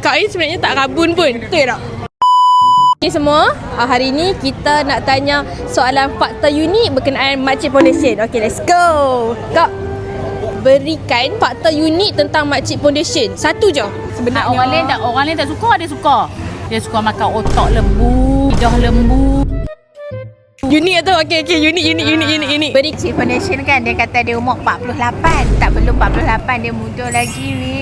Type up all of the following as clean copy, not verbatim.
Kak Ain sebenarnya tak rabun pun. Betul tak? Ni semua, hari ni kita nak tanya soalan fakta unik berkenaan Makcik Foundation. Okay, let's go. Kak, berikan fakta unik tentang Makcik Foundation. Satu je. Sebenarnya Orang lain tak suka, dia suka. Dia suka makan otak lembu, lidah lembu. unik tu. Okay, unik. Makcik Foundation kan, dia kata dia umur 48. Tak belum 48, dia muda lagi weh.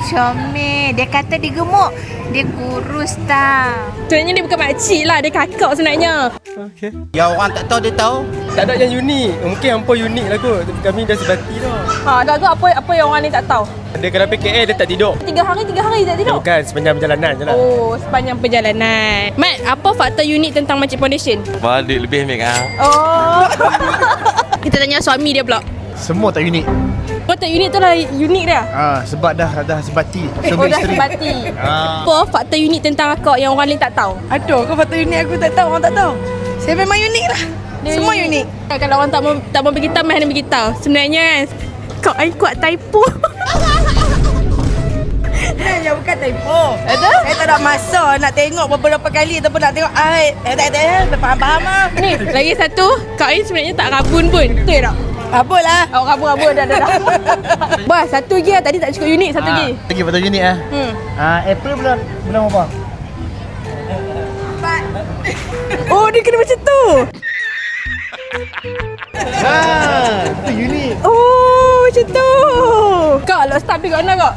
Comel. Dia kata dia gemuk. Dia kurus tau. Sebenarnya dia bukan makcik lah, dia kakak sebenarnya. Okay. Yang orang tak tahu dia tahu. Tak ada yang unik. Mungkin hampa unik lah kot. Kami dah sebati dah. Agak-agak apa yang orang ni tak tahu? Dia kalau PKL dia tak tidur. 3 hari tak tidur? Bukan, sepanjang perjalanan je lah. Oh, sepanjang perjalanan. Mat, apa fakta unik tentang Makcik Foundation? Balik lebih make ah. Oh. Kita tanya suami dia pula. Semua tak unik. Fakta unik tu lah unik dia. Sebab dah sebati. Oh, dah sebati. Apa fakta unik tentang akak yang orang lain tak tahu? Aduh, kau fakta unik aku tak tahu, orang tak tahu. Saya memang unik lah. Semua unik. Kalau orang tak mau beritahu, mai hanya beritahu. Sebenarnya Kak Ain kuat typo. Sebenarnya bukan typo. Ada? Saya tak ada masa nak tengok beberapa kali ataupun nak tengok tak faham lah. Ni, lagi satu, Kak Ain sebenarnya tak rabun pun. Betul tak? Apa lah? Oh, rabun dah. Bah, satu lagi lah. Tadi tak cukup unik, satu lagi. Lagi fakta unik April bulan apa? Oh, dia kena macam tu. Itu unik. Oh, macam tu. Kak, lo start pergi kat mana kak?